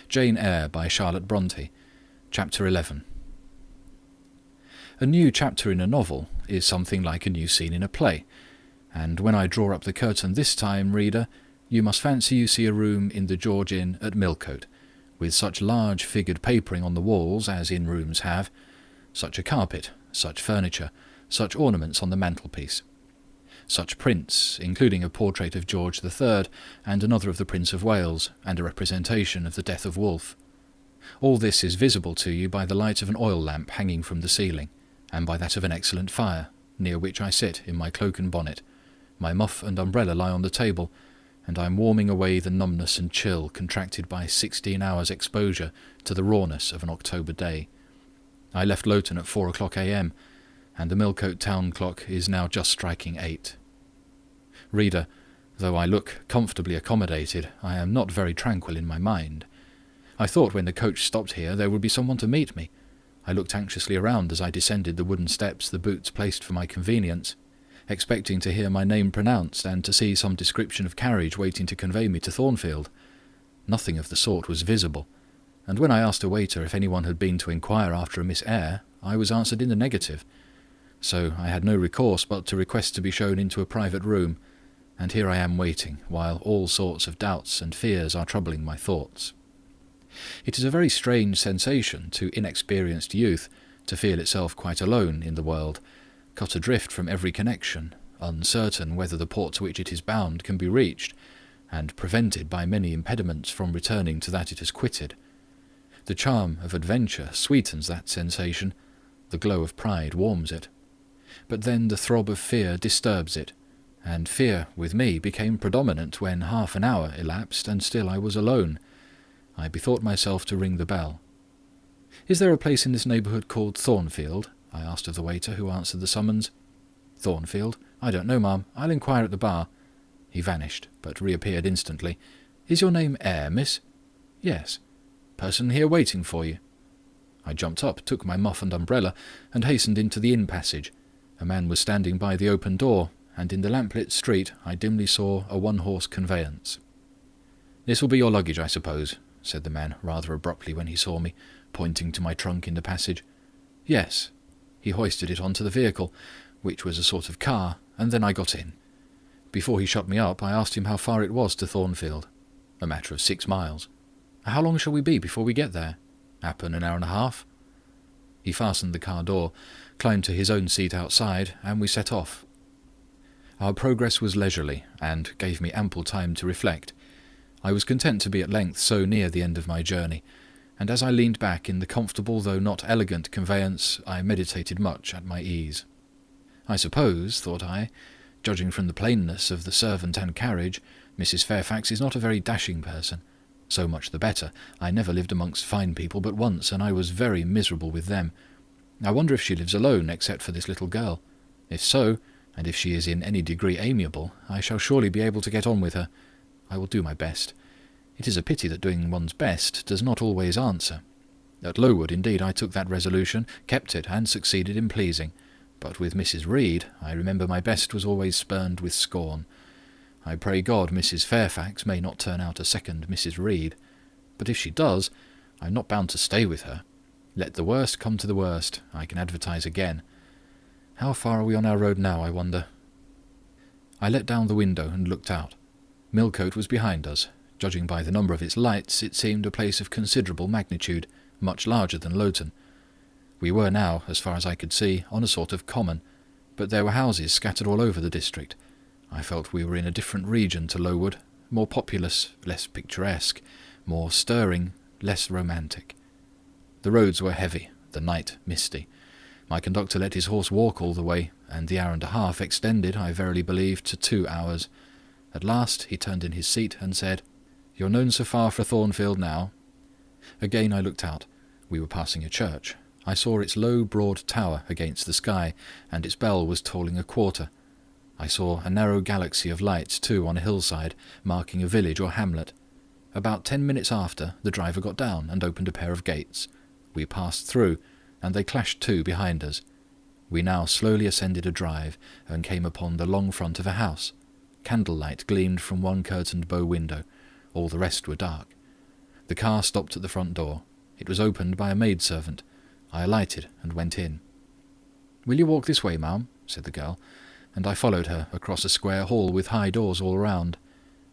Jane Eyre by Charlotte Bronte, Chapter 11. A new chapter in a novel is something like a new scene in a play, and when I draw up the curtain this time, reader, you must fancy you see a room in the George Inn at Millcote, with such large figured papering on the walls as inn rooms have, such a carpet, such furniture, such ornaments on the mantelpiece, such prints, including a portrait of George III and another of the Prince of Wales, and a representation of the death of Wolfe. All this is visible to you by the light of an oil lamp hanging from the ceiling, and by that of an excellent fire, near which I sit in my cloak and bonnet. My muff and umbrella lie on the table, and I am warming away the numbness and chill contracted by 16 hours' exposure to the rawness of an October day. I left Lowton at 4 o'clock a.m., and the Millcote town clock is now just striking 8. Reader, though I look comfortably accommodated, I am not very tranquil in my mind. I thought when the coach stopped here there would be someone to meet me. I looked anxiously around as I descended the wooden steps the boots placed for my convenience, expecting to hear my name pronounced and to see some description of carriage waiting to convey me to Thornfield. Nothing of the sort was visible, and when I asked a waiter if anyone had been to inquire after a Miss Eyre, I was answered in the negative. So I had no recourse but to request to be shown into a private room, and here I am waiting, while all sorts of doubts and fears are troubling my thoughts. It is a very strange sensation to inexperienced youth to feel itself quite alone in the world, cut adrift from every connection, uncertain whether the port to which it is bound can be reached, and prevented by many impediments from returning to that it has quitted. The charm of adventure sweetens that sensation, the glow of pride warms it. But then the throb of fear disturbs it, and fear with me became predominant when half an hour elapsed and still I was alone. I bethought myself to ring the bell. "Is there a place in this neighbourhood called Thornfield?" I asked of the waiter who answered the summons. "Thornfield? I don't know, ma'am. I'll inquire at the bar." He vanished, but reappeared instantly. "Is your name Eyre, miss?" "Yes." "Person here waiting for you?" I jumped up, took my muff and umbrella, and hastened into the inn passage. A man was standing by the open door, and in the lamplit street I dimly saw a one-horse conveyance. "This will be your luggage, I suppose," said the man rather abruptly when he saw me, pointing to my trunk in the passage. "Yes." He hoisted it onto the vehicle, which was a sort of car, and then I got in. Before he shut me up, I asked him how far it was to Thornfield. "A matter of 6 miles." "How long shall we be before we get there?" "Happen an hour and a half." He fastened the car door, climbed to his own seat outside, and we set off. Our progress was leisurely, and gave me ample time to reflect. I was content to be at length so near the end of my journey, and as I leaned back in the comfortable though not elegant conveyance, I meditated much at my ease. I suppose, thought I, judging from the plainness of the servant and carriage, Mrs. Fairfax is not a very dashing person. So much the better. I never lived amongst fine people but once, and I was very miserable with them. I wonder if she lives alone, except for this little girl. If so, and if she is in any degree amiable, I shall surely be able to get on with her. I will do my best. It is a pity that doing one's best does not always answer. At Lowood, indeed, I took that resolution, kept it, and succeeded in pleasing. But with Mrs. Reed, I remember my best was always spurned with scorn. I pray God Mrs. Fairfax may not turn out a second Mrs. Reed. But if she does, I am not bound to stay with her. Let the worst come to the worst, I can advertise again. How far are we on our road now, I wonder? I let down the window and looked out. Millcote was behind us. Judging by the number of its lights, it seemed a place of considerable magnitude, much larger than Lowton. We were now, as far as I could see, on a sort of common, but there were houses scattered all over the district. I felt we were in a different region to Lowood, more populous, less picturesque, more stirring, less romantic. The roads were heavy, the night misty. My conductor let his horse walk all the way, and the hour and a half extended, I verily believe, to 2 hours. At last he turned in his seat and said, "You're known so far for Thornfield now?" Again I looked out. We were passing a church. I saw its low, broad tower against the sky, and its bell was tolling a quarter. I saw a narrow galaxy of lights, too, on a hillside, marking a village or hamlet. About 10 minutes after, the driver got down and opened a pair of gates. We passed through, and they clashed to behind us. We now slowly ascended a drive, and came upon the long front of a house. Candlelight gleamed from one curtained bow window. All the rest were dark. The car stopped at the front door. It was opened by a maidservant. I alighted and went in. "Will you walk this way, ma'am?" said the girl, and I followed her across a square hall with high doors all round.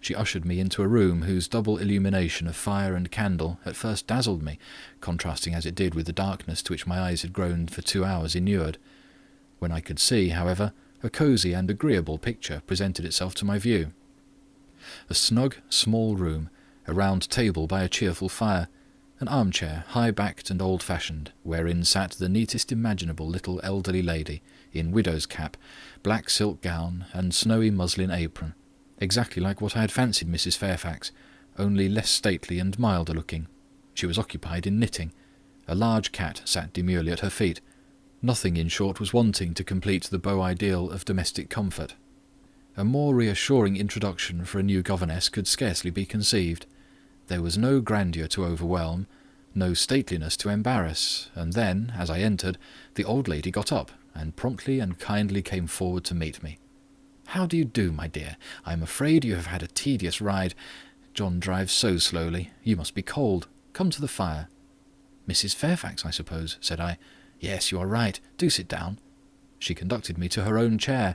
She ushered me into a room whose double illumination of fire and candle at first dazzled me, contrasting as it did with the darkness to which my eyes had grown for 2 hours inured. When I could see, however, a cosy and agreeable picture presented itself to my view. A snug, small room, a round table by a cheerful fire, an armchair, high-backed and old-fashioned, wherein sat the neatest imaginable little elderly lady, in widow's cap, black silk gown, and snowy muslin apron, exactly like what I had fancied Mrs. Fairfax, only less stately and milder looking. She was occupied in knitting. A large cat sat demurely at her feet. Nothing, in short, was wanting to complete the beau ideal of domestic comfort. A more reassuring introduction for a new governess could scarcely be conceived. There was no grandeur to overwhelm, no stateliness to embarrass, and then, as I entered, the old lady got up, and promptly and kindly came forward to meet me. "How do you do, my dear? I am afraid you have had a tedious ride. John drives so slowly. You must be cold. Come to the fire." "Mrs. Fairfax, I suppose," said I. "Yes, you are right. Do sit down." She conducted me to her own chair,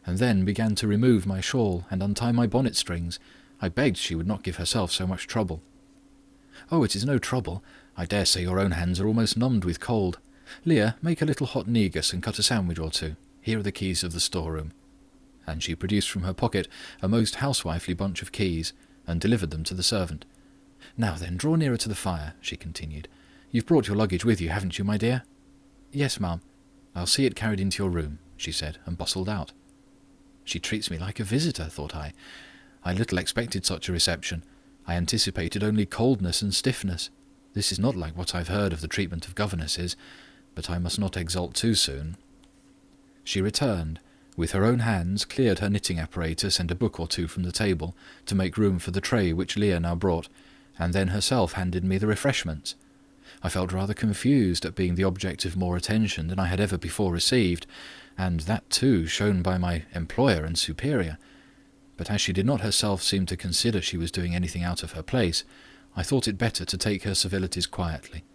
and then began to remove my shawl and untie my bonnet strings. I begged she would not give herself so much trouble. "Oh, it is no trouble. I dare say your own hands are almost numbed with cold. Leah, make a little hot negus and cut a sandwich or two. Here are the keys of the storeroom." And she produced from her pocket a most housewifely bunch of keys, and delivered them to the servant. "Now then, draw nearer to the fire," she continued. "You've brought your luggage with you, haven't you, my dear?" "Yes, ma'am." "I'll see it carried into your room," she said, and bustled out. She treats me like a visitor, thought I. I little expected such a reception. I anticipated only coldness and stiffness. This is not like what I've heard of the treatment of governesses, but I must not exult too soon. She returned, with her own hands cleared her knitting apparatus and a book or two from the table, to make room for the tray which Leah now brought, and then herself handed me the refreshments. I felt rather confused at being the object of more attention than I had ever before received, and that too shown by my employer and superior. But as she did not herself seem to consider she was doing anything out of her place, I thought it better to take her civilities quietly.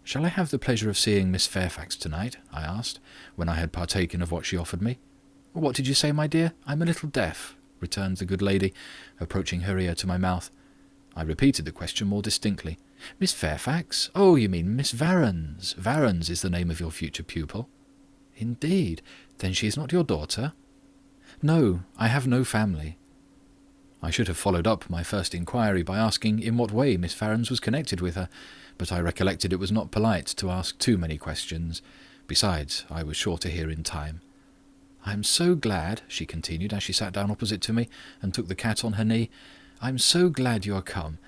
"Shall I have the pleasure of seeing Miss Fairfax tonight?" I asked, when I had partaken of what she offered me. "What did you say, my dear? I'm a little deaf," returned the good lady, approaching her ear to my mouth. I repeated the question more distinctly. "Miss Fairfax? Oh, you mean Miss Varens. Varens is the name of your future pupil." "Indeed? Then she is not your daughter?" "No, I have no family." I should have followed up my first inquiry by asking in what way Miss Varens was connected with her, but I recollected it was not polite to ask too many questions. Besides, I was sure to hear in time. "I am so glad," she continued, as she sat down opposite to me and took the cat on her knee, "I am so glad you are come.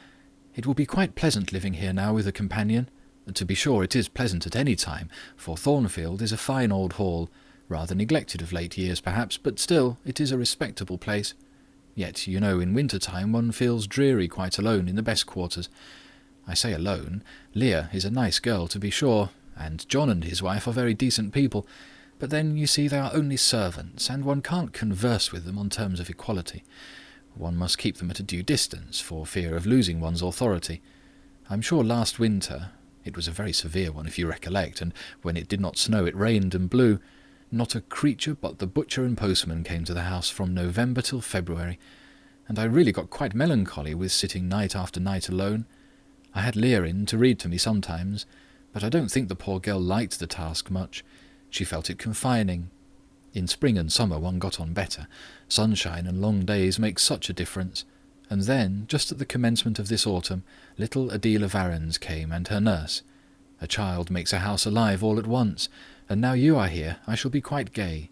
It will be quite pleasant living here now with a companion. To be sure, it is pleasant at any time, for Thornfield is a fine old hall, rather neglected of late years perhaps, but still it is a respectable place. Yet, you know, in winter-time one feels dreary quite alone in the best quarters. I say alone. Leah is a nice girl, to be sure, and John and his wife are very decent people, but then, you see, they are only servants, and one can't converse with them on terms of equality. One must keep them at a due distance, for fear of losing one's authority. I'm sure last winter, it was a very severe one if you recollect, and when it did not snow it rained and blew, not a creature but the butcher and postman came to the house from November till February, and I really got quite melancholy with sitting night after night alone. I had Leah in to read to me sometimes, but I don't think the poor girl liked the task much. She felt it confining. In spring and summer one got on better. Sunshine and long days make such a difference. And then, just at the commencement of this autumn, little Adela Varens came, and her nurse. A child makes a house alive all at once, and now you are here, I shall be quite gay."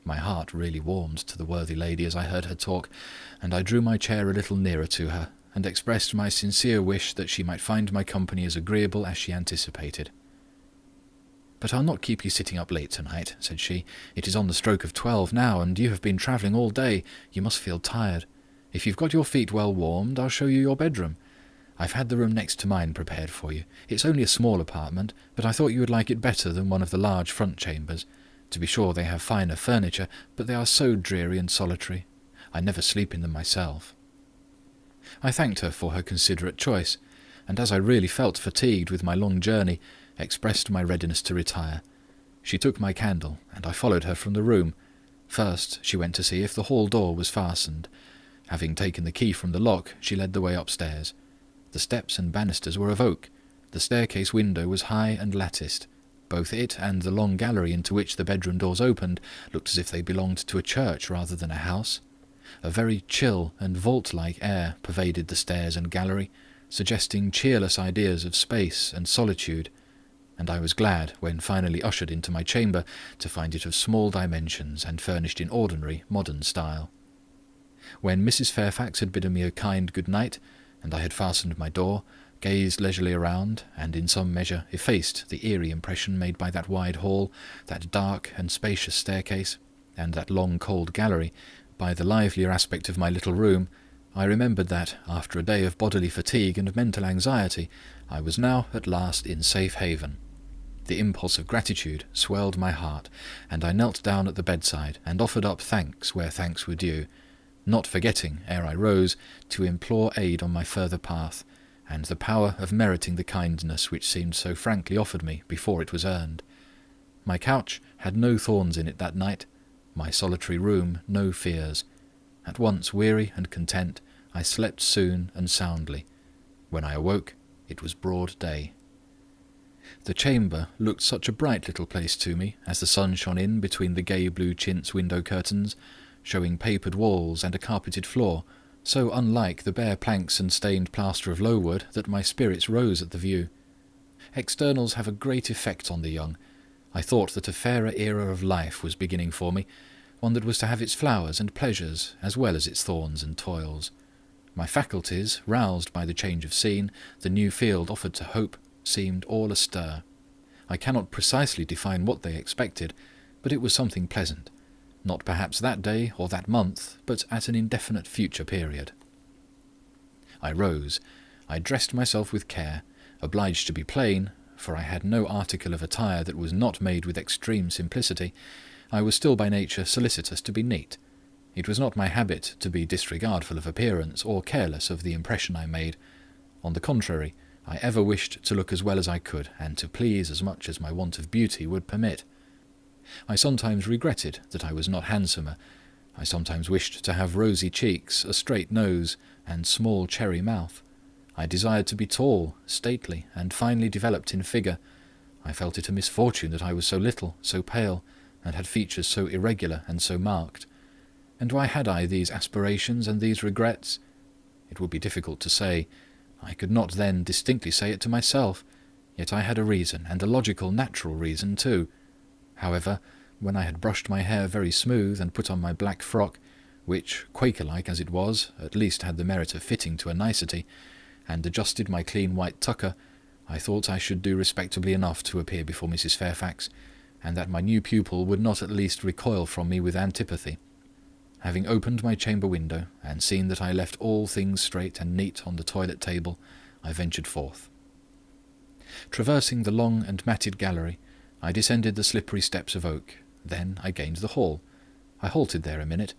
My heart really warmed to the worthy lady as I heard her talk, and I drew my chair a little nearer to her, and expressed my sincere wish that she might find my company as agreeable as she anticipated. "But I'll not keep you sitting up late tonight," said she. "It is on the stroke of 12 now, and you have been travelling all day. You must feel tired. If you've got your feet well warmed, I'll show you your bedroom. I've had the room next to mine prepared for you. It's only a small apartment, but I thought you would like it better than one of the large front chambers. To be sure, they have finer furniture, but they are so dreary and solitary. I never sleep in them myself." I thanked her for her considerate choice, and as I really felt fatigued with my long journey, expressed my readiness to retire. She took my candle, and I followed her from the room. First, she went to see if the hall door was fastened. Having taken the key from the lock, she led the way upstairs. The steps and banisters were of oak. The staircase window was high and latticed. Both it and the long gallery into which the bedroom doors opened looked as if they belonged to a church rather than a house. A very chill and vault-like air pervaded the stairs and gallery, suggesting cheerless ideas of space and solitude, and I was glad, when finally ushered into my chamber, to find it of small dimensions and furnished in ordinary, modern style. When Mrs. Fairfax had bidden me a kind good night, and I had fastened my door, gazed leisurely around, and in some measure effaced the eerie impression made by that wide hall, that dark and spacious staircase, and that long cold gallery, by the livelier aspect of my little room, I remembered that, after a day of bodily fatigue and mental anxiety, I was now at last in safe haven. The impulse of gratitude swelled my heart, and I knelt down at the bedside and offered up thanks where thanks were due, not forgetting, ere I rose, to implore aid on my further path, and the power of meriting the kindness which seemed so frankly offered me before it was earned. My couch had no thorns in it that night, my solitary room no fears. At once weary and content, I slept soon and soundly. When I awoke, it was broad day. The chamber looked such a bright little place to me as the sun shone in between the gay blue chintz window curtains, showing papered walls and a carpeted floor, so unlike the bare planks and stained plaster of Lowood that my spirits rose at the view. Externals have a great effect on the young. I thought that a fairer era of life was beginning for me, one that was to have its flowers and pleasures as well as its thorns and toils. My faculties, roused by the change of scene, the new field offered to hope, seemed all astir. I cannot precisely define what they expected, but it was something pleasant, not perhaps that day or that month, but at an indefinite future period. I rose. I dressed myself with care, obliged to be plain, for I had no article of attire that was not made with extreme simplicity. I was still by nature solicitous to be neat. It was not my habit to be disregardful of appearance or careless of the impression I made. On the contrary, I ever wished to look as well as I could, and to please as much as my want of beauty would permit. I sometimes regretted that I was not handsomer. I sometimes wished to have rosy cheeks, a straight nose, and small cherry mouth. I desired to be tall, stately, and finely developed in figure. I felt it a misfortune that I was so little, so pale, and had features so irregular and so marked. And why had I these aspirations and these regrets? It would be difficult to say. I could not then distinctly say it to myself, yet I had a reason, and a logical, natural reason too. However, when I had brushed my hair very smooth and put on my black frock, which, Quaker-like as it was, at least had the merit of fitting to a nicety, and adjusted my clean white tucker, I thought I should do respectably enough to appear before Mrs. Fairfax, and that my new pupil would not at least recoil from me with antipathy. Having opened my chamber window, and seen that I left all things straight and neat on the toilet table, I ventured forth. Traversing the long and matted gallery, I descended the slippery steps of oak. Then I gained the hall. I halted there a minute.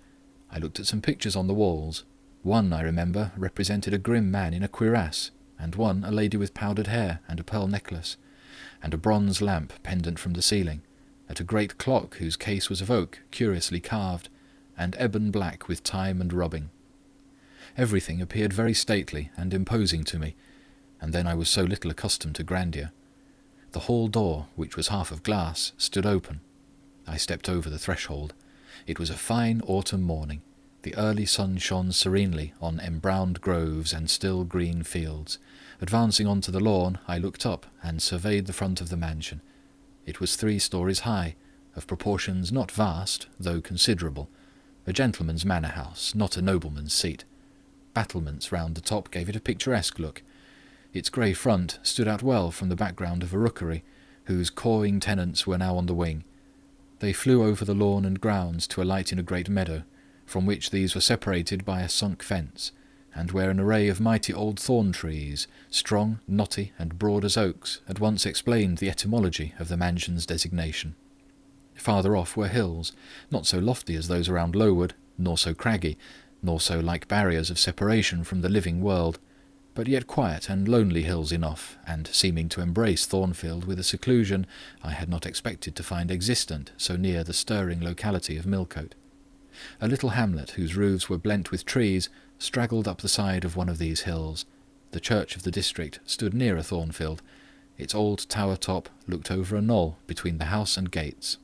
I looked at some pictures on the walls. One, I remember, represented a grim man in a cuirass, and one a lady with powdered hair and a pearl necklace, and a bronze lamp pendant from the ceiling, at a great clock whose case was of oak, curiously carved, and ebon black with time and rubbing. Everything appeared very stately and imposing to me, and then I was so little accustomed to grandeur. The hall door, which was half of glass, stood open. I stepped over the threshold. It was a fine autumn morning. The early sun shone serenely on embrowned groves and still green fields. Advancing on to the lawn, I looked up and surveyed the front of the mansion. It was 3 stories high, of proportions not vast, though considerable. A gentleman's manor house, not a nobleman's seat. Battlements round the top gave it a picturesque look. Its grey front stood out well from the background of a rookery, whose cawing tenants were now on the wing. They flew over the lawn and grounds to alight in a great meadow, from which these were separated by a sunk fence, and where an array of mighty old thorn trees, strong, knotty, and broad as oaks, at once explained the etymology of the mansion's designation. Farther off were hills, not so lofty as those around Lowood, nor so craggy, nor so like barriers of separation from the living world. but yet quiet and lonely hills enough, and seeming to embrace Thornfield with a seclusion I had not expected to find existent so near the stirring locality of Millcote. A little hamlet whose roofs were blent with trees straggled up the side of one of these hills. The church of the district stood nearer Thornfield. Its old tower top looked over a knoll between the house and gates.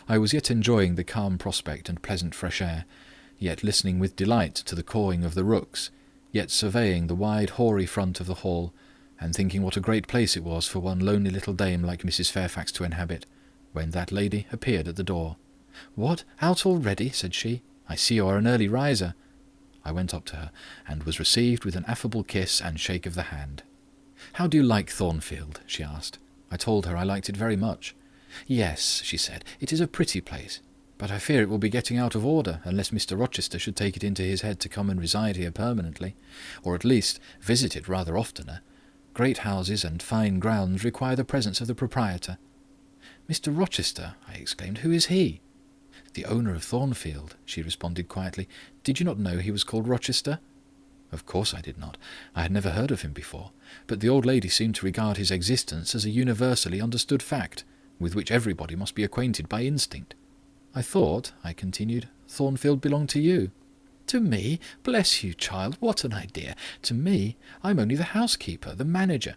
I was yet enjoying the calm prospect and pleasant fresh air, yet listening with delight to the cawing of the rooks, yet surveying the wide hoary front of the hall, and thinking what a great place it was for one lonely little dame like Mrs. Fairfax to inhabit, when that lady appeared at the door. "What, out already?" said she. "I see you are an early riser." I went up to her, and was received with an affable kiss and shake of the hand. "How do you like Thornfield?" she asked. I told her I liked it very much. "Yes," she said, "it is a pretty place, but I fear it will be getting out of order unless Mr. Rochester should take it into his head to come and reside here permanently, or at least visit it rather oftener. Great houses and fine grounds require the presence of the proprietor." "Mr. Rochester!" I exclaimed. "Who is he?" "The owner of Thornfield," she responded quietly. "Did you not know he was called Rochester?" Of course I did not. I had never heard of him before, but the old lady seemed to regard his existence as a universally understood fact, with which everybody must be acquainted by instinct. "I thought," I continued, "Thornfield belonged to you." "To me? Bless you, child, what an idea! To me? I'm only the housekeeper, the manager.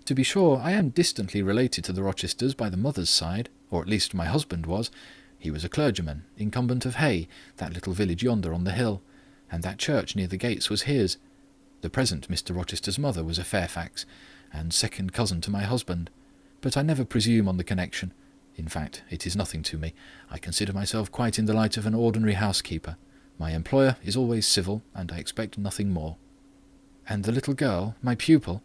To be sure, I am distantly related to the Rochesters by the mother's side, or at least my husband was. He was a clergyman, incumbent of Hay, that little village yonder on the hill, and that church near the gates was his. The present Mr. Rochester's mother was a Fairfax, and second cousin to my husband. But I never presume on the connection. In fact, it is nothing to me. I consider myself quite in the light of an ordinary housekeeper. My employer is always civil, and I expect nothing more." "And the little girl, my pupil?"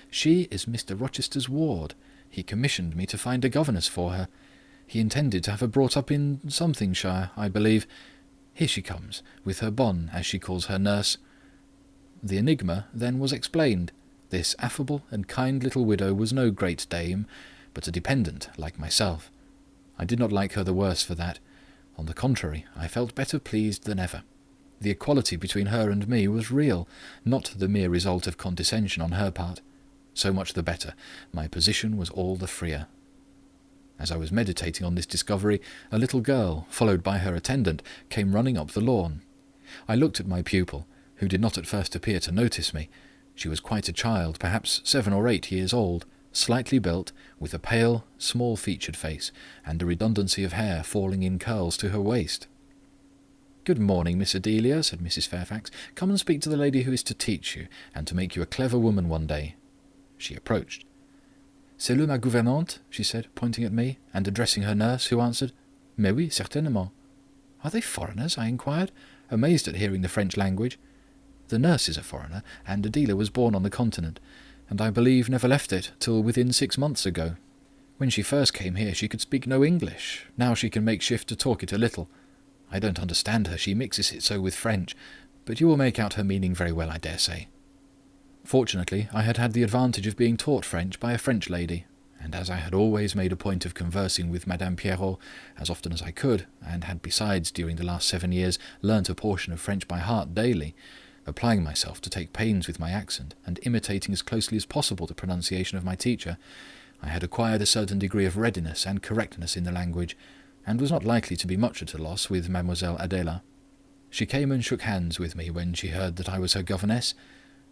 "She is Mr. Rochester's ward. He commissioned me to find a governess for her. He intended to have her brought up in somethingshire, I believe. Here she comes, with her bonne, as she calls her nurse." The enigma then was explained. This affable and kind little widow was no great dame, but a dependent like myself. I did not like her the worse for that. On the contrary, I felt better pleased than ever. The equality between her and me was real, not the mere result of condescension on her part. So much the better. My position was all the freer. As I was meditating on this discovery, a little girl, followed by her attendant, came running up the lawn. I looked at my pupil, who did not at first appear to notice me. She was quite a child, perhaps 7 or 8 years old, slightly built, with a pale, small-featured face, and a redundancy of hair falling in curls to her waist. "Good morning, Miss Adelia," said Mrs. Fairfax. "Come and speak to the lady who is to teach you, and to make you a clever woman one day." She approached. "C'est là ma gouvernante," she said, pointing at me, and addressing her nurse, who answered, "Mais oui, certainement." "Are they foreigners?" I inquired, amazed at hearing the French language. The nurse is a foreigner, and Adela was born on the continent, and I believe never left it till within 6 months ago. When she first came here she could speak no English. Now she can make shift to talk it a little. I don't understand her, she mixes it so with French, but you will make out her meaning very well, I dare say. Fortunately, I had had the advantage of being taught French by a French lady, and as I had always made a point of conversing with Madame Pierrot as often as I could, and had besides during the last 7 years learnt a portion of French by heart daily, applying myself to take pains with my accent, and imitating as closely as possible the pronunciation of my teacher, I had acquired a certain degree of readiness and correctness in the language, and was not likely to be much at a loss with Mademoiselle Adela. She came and shook hands with me when she heard that I was her governess,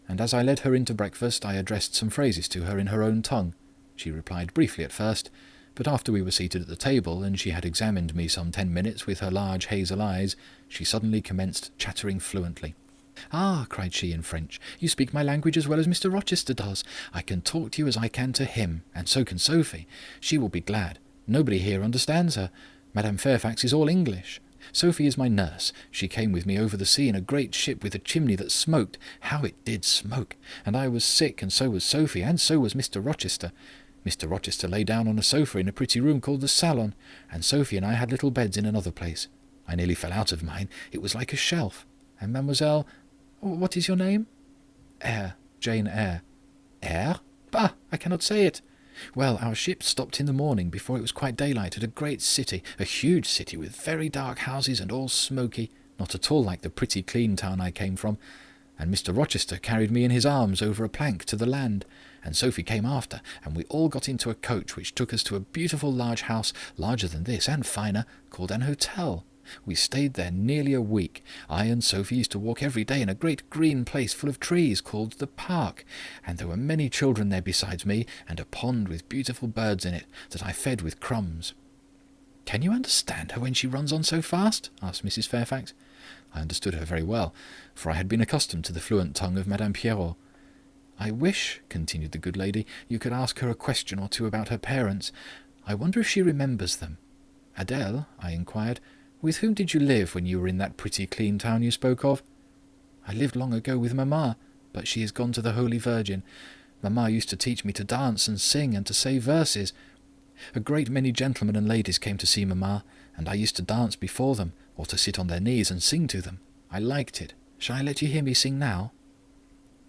and as I led her into breakfast I addressed some phrases to her in her own tongue. She replied briefly at first, but after we were seated at the table, and she had examined me some 10 minutes with her large hazel eyes, she suddenly commenced chattering fluently. "Ah," cried she in French, "you speak my language as well as Mr. Rochester does. I can talk to you as I can to him, and so can Sophie. She will be glad. Nobody here understands her. Madame Fairfax is all English. Sophie is my nurse. She came with me over the sea in a great ship with a chimney that smoked. How it did smoke! And I was sick, and so was Sophie, and so was Mr. Rochester. Mr. Rochester lay down on a sofa in a pretty room called the salon, and Sophie and I had little beds in another place. I nearly fell out of mine. It was like a shelf. And Mademoiselle... What is your name?" "Eyre, Jane Eyre." "Eyre? Bah! I cannot say it. Well, our ship stopped in the morning before it was quite daylight at a great city, a huge city with very dark houses and all smoky, not at all like the pretty clean town I came from. and Mr. Rochester carried me in his arms over a plank to the land, and Sophie came after, and we all got into a coach which took us to a beautiful large house, larger than this and finer, called an hotel. We stayed there nearly a week. I and Sophie used to walk every day in a great green place full of trees called the park, and there were many children there besides me, and a pond with beautiful birds in it that I fed with crumbs." "Can you understand her when she runs on so fast?" asked Mrs. Fairfax. I understood her very well, for I had been accustomed to the fluent tongue of Madame Pierrot. "I wish," continued the good lady, "you could ask her a question or two about her parents. I wonder if she remembers them." "Adèle," I inquired, "with whom did you live when you were in that pretty clean town you spoke of?" "I lived long ago with Mamma, but she is gone to the Holy Virgin. Mamma used to teach me to dance and sing and to say verses. A great many gentlemen and ladies came to see Mamma, and I used to dance before them, or to sit on their knees and sing to them. I liked it. Shall I let you hear me sing now?"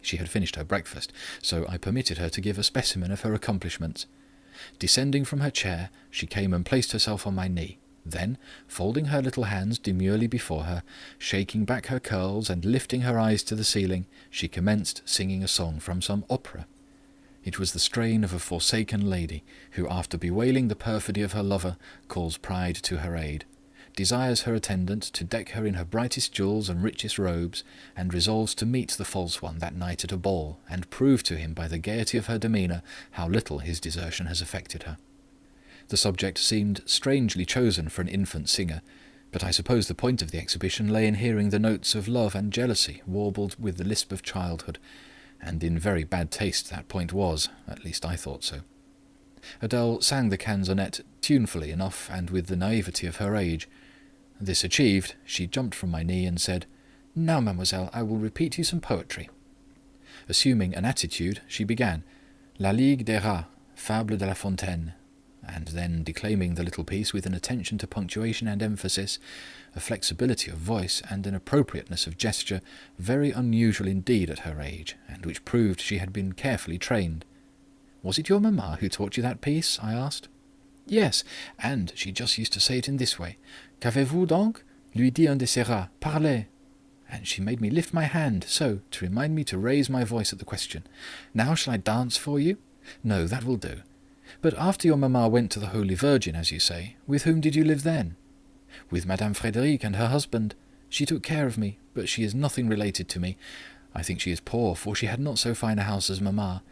She had finished her breakfast, so I permitted her to give a specimen of her accomplishments. Descending from her chair, she came and placed herself on my knee. Then, folding her little hands demurely before her, shaking back her curls and lifting her eyes to the ceiling, she commenced singing a song from some opera. It was the strain of a forsaken lady, who, after bewailing the perfidy of her lover, calls pride to her aid, desires her attendant to deck her in her brightest jewels and richest robes, and resolves to meet the false one that night at a ball, and prove to him by the gaiety of her demeanour how little his desertion has affected her. The subject seemed strangely chosen for an infant singer, but I suppose the point of the exhibition lay in hearing the notes of love and jealousy warbled with the lisp of childhood, and in very bad taste that point was, at least I thought so. Adèle sang the canzonette tunefully enough and with the naivety of her age. This achieved, she jumped from my knee and said, "Now, mademoiselle, I will repeat you some poetry." Assuming an attitude, she began, "La Ligue des Rats, Fable de La Fontaine," and then declaiming the little piece with an attention to punctuation and emphasis, a flexibility of voice, and an appropriateness of gesture very unusual indeed at her age, and which proved she had been carefully trained. "Was it your mamma who taught you that piece?" I asked. "Yes, and she just used to say it in this way, 'Qu'avez-vous donc?' lui dit un de ces rats, 'Parlez!' And she made me lift my hand, so, to remind me to raise my voice at the question. Now shall I dance for you? No, that will do. But after your mamma went to the Holy Virgin, as you say, with whom did you live then?" "With Madame Frédéric and her husband. She took care of me, but she is nothing related to me. I think she is poor, for she had not so fine a house as mamma.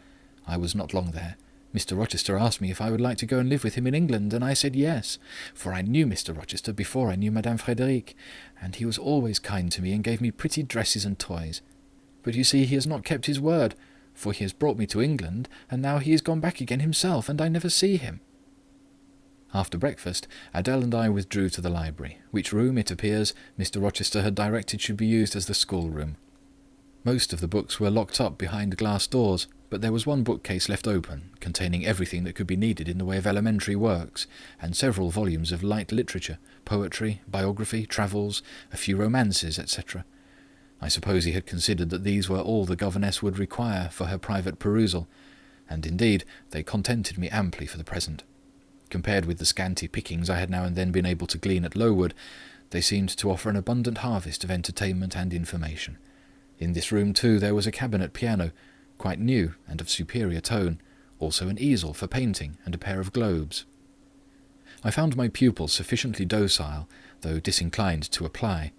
I was not long there. Mr. Rochester asked me if I would like to go and live with him in England, and I said yes, for I knew Mr. Rochester before I knew Madame Frédéric, and he was always kind to me and gave me pretty dresses and toys. But you see he has not kept his word, for he has brought me to England, and now he is gone back again himself, and I never see him." After breakfast, Adèle and I withdrew to the library, which room, it appears, Mr. Rochester had directed should be used as the schoolroom. Most of the books were locked up behind glass doors, but there was one bookcase left open, containing everything that could be needed in the way of elementary works, and several volumes of light literature, poetry, biography, travels, a few romances, etc. I suppose he had considered that these were all the governess would require for her private perusal, and indeed they contented me amply for the present. Compared with the scanty pickings I had now and then been able to glean at Lowood, they seemed to offer an abundant harvest of entertainment and information. In this room, too, there was a cabinet piano, quite new and of superior tone, also an easel for painting and a pair of globes. I found my pupil sufficiently docile, though disinclined to apply.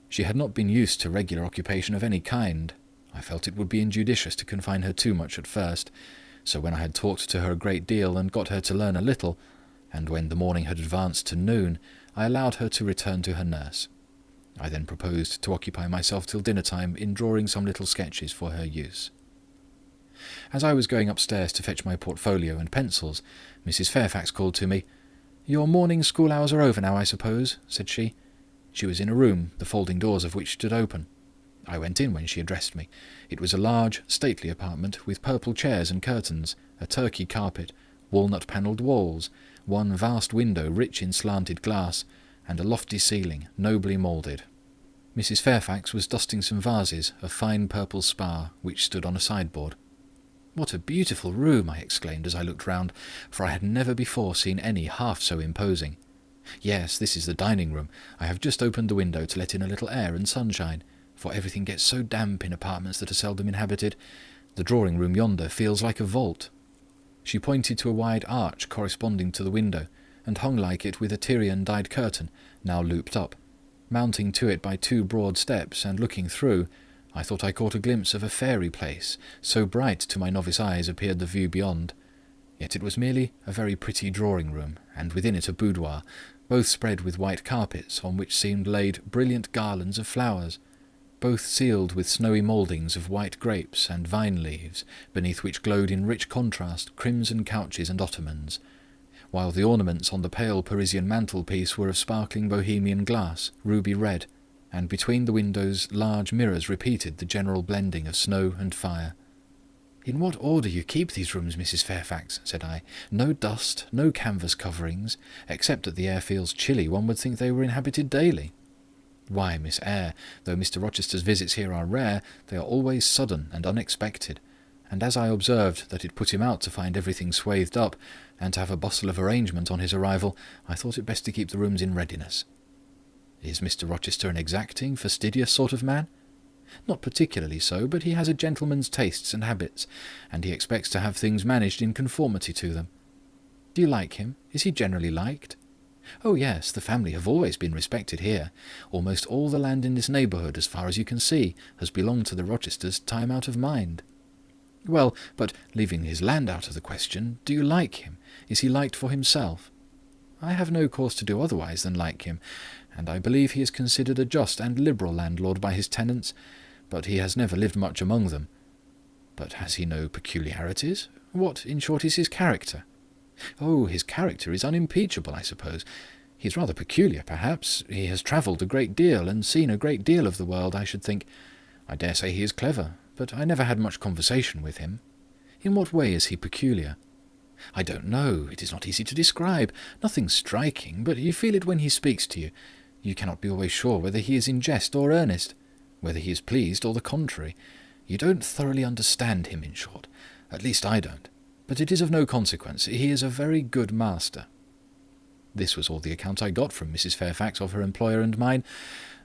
She had not been used to regular occupation of any kind. I felt it would be injudicious to confine her too much at first, so when I had talked to her a great deal and got her to learn a little, and when the morning had advanced to noon, I allowed her to return to her nurse. I then proposed to occupy myself till dinner-time in drawing some little sketches for her use. As I was going upstairs to fetch my portfolio and pencils, Mrs. Fairfax called to me. "Your morning school hours are over now, I suppose," said she. She was in a room, the folding doors of which stood open. I went in when she addressed me. It was a large, stately apartment, with purple chairs and curtains, a Turkey carpet, walnut-panelled walls, one vast window rich in slanted glass, and a lofty ceiling, nobly moulded. Mrs. Fairfax was dusting some vases of fine purple spar, which stood on a sideboard. "What a beautiful room!" I exclaimed as I looked round, for I had never before seen any half so imposing. "Yes, this is the dining-room. I have just opened the window to let in a little air and sunshine, for everything gets so damp in apartments that are seldom inhabited. The drawing-room yonder feels like a vault." She pointed to a wide arch corresponding to the window, and hung like it with a Tyrian-dyed curtain, now looped up. Mounting to it by 2 broad steps, and looking through, I thought I caught a glimpse of a fairy place, so bright to my novice eyes appeared the view beyond. Yet it was merely a very pretty drawing-room, and within it a boudoir, both spread with white carpets, on which seemed laid brilliant garlands of flowers, both sealed with snowy mouldings of white grapes and vine leaves, beneath which glowed in rich contrast crimson couches and ottomans, while the ornaments on the pale Parisian mantelpiece were of sparkling Bohemian glass, ruby red, and between the windows large mirrors repeated the general blending of snow and fire. "In what order you keep these rooms, Mrs. Fairfax," said I. "No dust, no canvas coverings. Except that the air feels chilly, one would think they were inhabited daily." "Why, Miss Eyre, though Mr. Rochester's visits here are rare, they are always sudden and unexpected, and as I observed that it put him out to find everything swathed up, and to have a bustle of arrangement on his arrival, I thought it best to keep the rooms in readiness." "Is Mr. Rochester an exacting, fastidious sort of man?" "Not particularly so, but he has a gentleman's tastes and habits, and he expects to have things managed in conformity to them." "Do you like him? Is he generally liked?" "Oh yes, the family have always been respected here. Almost all the land in this neighbourhood, as far as you can see, has belonged to the Rochesters time out of mind." "Well, but leaving his land out of the question, do you like him? Is he liked for himself?" "I have no cause to do otherwise than like him, and I believe he is considered a just and liberal landlord by his tenants, but he has never lived much among them." "But has he no peculiarities? What, in short, is his character?" "Oh, his character is unimpeachable, I suppose. He is rather peculiar, perhaps. He has travelled a great deal, and seen a great deal of the world, I should think. I dare say he is clever, but I never had much conversation with him." "In what way is he peculiar?" "I don't know. It is not easy to describe. Nothing striking, but you feel it when he speaks to you. You cannot be always sure whether he is in jest or earnest, whether he is pleased or the contrary. You don't thoroughly understand him, in short. At least I don't. But it is of no consequence. He is a very good master." This was all the account I got from Mrs. Fairfax of her employer and mine.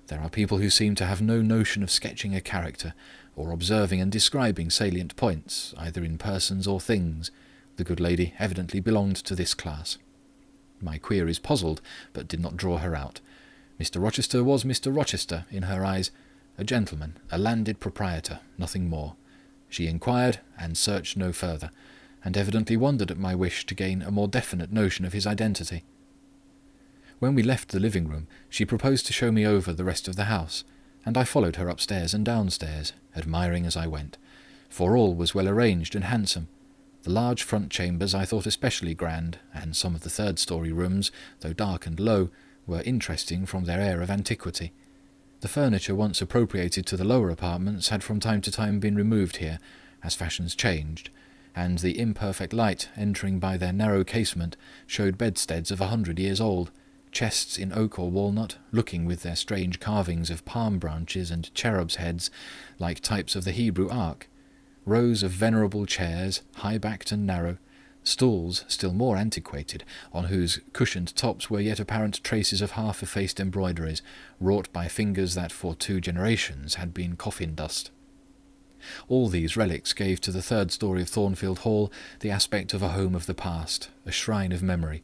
There are people who seem to have no notion of sketching a character, or observing and describing salient points, either in persons or things. The good lady evidently belonged to this class. My queries puzzled, but did not draw her out. Mr. Rochester was Mr. Rochester in her eyes, a gentleman, a landed proprietor, nothing more. She inquired, and searched no further, and evidently wondered at my wish to gain a more definite notion of his identity. When we left the living-room, she proposed to show me over the rest of the house, and I followed her upstairs and downstairs, admiring as I went, for all was well arranged and handsome. The large front chambers I thought especially grand, and some of the third-story rooms, though dark and low, were interesting from their air of antiquity. The furniture once appropriated to the lower apartments had from time to time been removed here, as fashions changed, and the imperfect light entering by their narrow casement showed bedsteads of 100 years old, chests in oak or walnut, looking with their strange carvings of palm branches and cherubs' heads like types of the Hebrew Ark, rows of venerable chairs, high-backed and narrow, stools still more antiquated, on whose cushioned tops were yet apparent traces of half-effaced embroideries, wrought by fingers that for 2 generations had been coffin dust. All these relics gave to the third story of Thornfield Hall the aspect of a home of the past, a shrine of memory.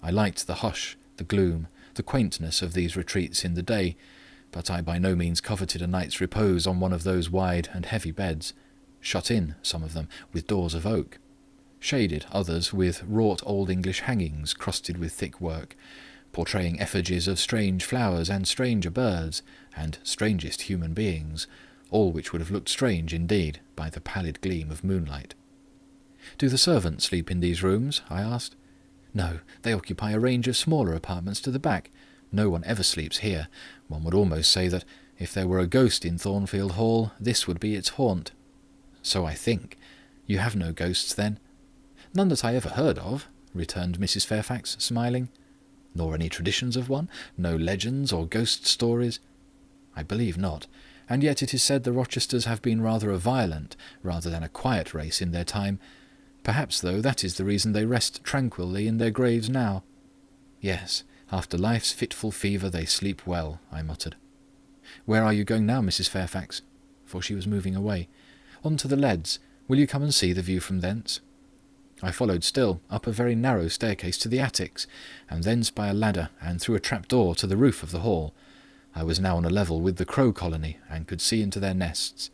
I liked the hush, the gloom, the quaintness of these retreats in the day, but I by no means coveted a night's repose on one of those wide and heavy beds, shut in, some of them, with doors of oak, shaded others with wrought old English hangings crusted with thick work, portraying effigies of strange flowers and stranger birds, and strangest human beings, all which would have looked strange indeed by the pallid gleam of moonlight. "Do the servants sleep in these rooms?" I asked. "No, they occupy a range of smaller apartments to the back. No one ever sleeps here. One would almost say that, if there were a ghost in Thornfield Hall, this would be its haunt." "So I think. You have no ghosts, then?" "None that I ever heard of," returned Mrs. Fairfax, smiling. "Nor any traditions of one? No legends or ghost stories?" "I believe not. And yet it is said the Rochesters have been rather a violent, rather than a quiet race in their time. Perhaps, though, that is the reason they rest tranquilly in their graves now." "Yes, after life's fitful fever they sleep well," I muttered. "Where are you going now, Mrs. Fairfax?" For she was moving away. "On to the leads. Will you come and see the view from thence?" I followed still, up a very narrow staircase to the attics, and thence by a ladder and through a trap-door to the roof of the hall. I was now on a level with the crow colony, and could see into their nests.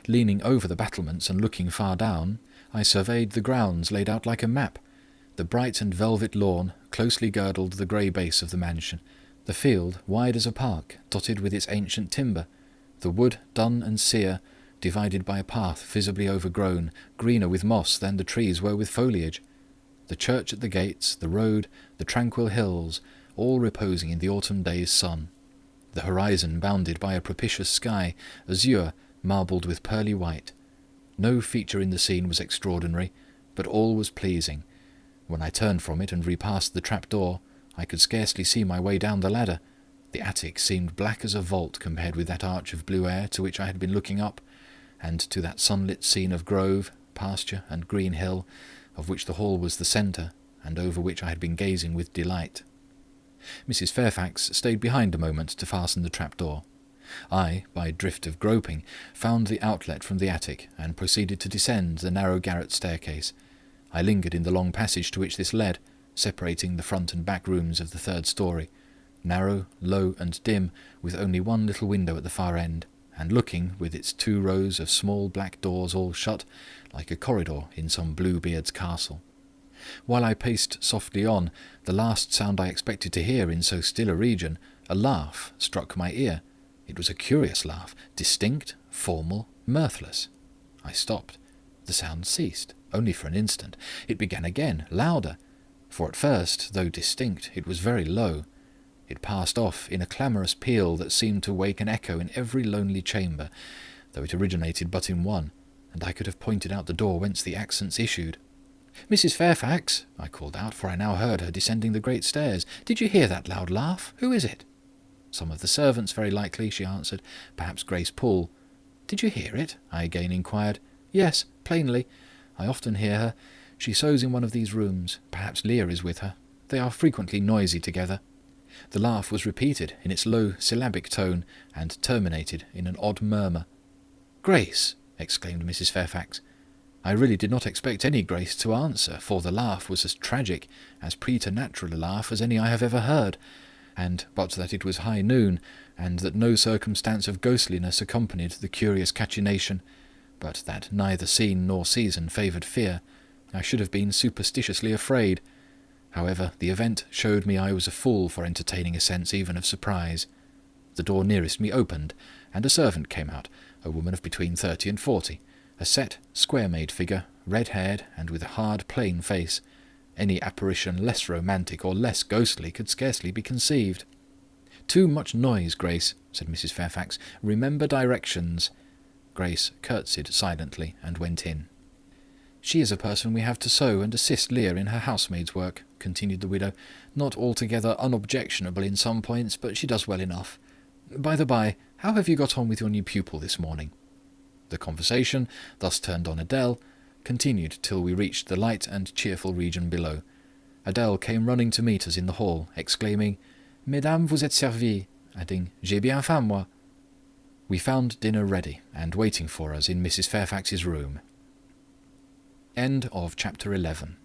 Leaning over the battlements and looking far down, I surveyed the grounds laid out like a map. The bright and velvet lawn closely girdled the grey base of the mansion, the field wide as a park, dotted with its ancient timber, the wood dun and sere, divided by a path visibly overgrown, greener with moss than the trees were with foliage, the church at the gates, the road, the tranquil hills, all reposing in the autumn day's sun, the horizon bounded by a propitious sky, azure, marbled with pearly white. No feature in the scene was extraordinary, but all was pleasing. When I turned from it and repassed the trap-door, I could scarcely see my way down the ladder. The attic seemed black as a vault compared with that arch of blue air to which I had been looking up, and to that sunlit scene of grove, pasture, and green hill, of which the hall was the centre, and over which I had been gazing with delight. Mrs. Fairfax stayed behind a moment to fasten the trap-door. I, by drift of groping, found the outlet from the attic, and proceeded to descend the narrow garret staircase. I lingered in the long passage to which this led, separating the front and back rooms of the third story, narrow, low, and dim, with only one little window at the far end, and looking, with its 2 rows of small black doors all shut, like a corridor in some Bluebeard's castle. While I paced softly on, the last sound I expected to hear in so still a region, a laugh, struck my ear. It was a curious laugh, distinct, formal, mirthless. I stopped. The sound ceased, only for an instant. It began again, louder, for at first, though distinct, it was very low. It passed off in a clamorous peal that seemed to wake an echo in every lonely chamber, though it originated but in one, and I could have pointed out the door whence the accents issued. "Mrs. Fairfax," I called out, for I now heard her descending the great stairs, "did you hear that loud laugh? Who is it?" "Some of the servants, very likely," she answered. "Perhaps Grace Poole." "Did you hear it?" I again inquired. "Yes, plainly. I often hear her. She sews in one of these rooms. Perhaps Leah is with her. They are frequently noisy together." The laugh was repeated in its low syllabic tone, and terminated in an odd murmur. "Grace!" exclaimed Mrs. Fairfax. I really did not expect any Grace to answer, for the laugh was as tragic, as preternatural a laugh as any I have ever heard, and but that it was high noon, and that no circumstance of ghostliness accompanied the curious cachinnation, but that neither scene nor season favoured fear, I should have been superstitiously afraid. However, the event showed me I was a fool for entertaining a sense even of surprise. The door nearest me opened, and a servant came out, a woman of between 30 and 40, a set, square-made figure, red-haired, and with a hard, plain face. Any apparition less romantic or less ghostly could scarcely be conceived. "Too much noise, Grace," said Mrs. Fairfax. "Remember directions." Grace curtsied silently and went in. "She is a person we have to sew and assist Leah in her housemaid's work," continued the widow. "Not altogether unobjectionable in some points, but she does well enough. By the by, how have you got on with your new pupil this morning?" The conversation, thus turned on Adele, continued till we reached the light and cheerful region below. Adele came running to meet us in the hall, exclaiming, "Mesdames, vous êtes servies," adding, "J'ai bien faim, moi." We found dinner ready and waiting for us in Mrs. Fairfax's room. End of chapter 11.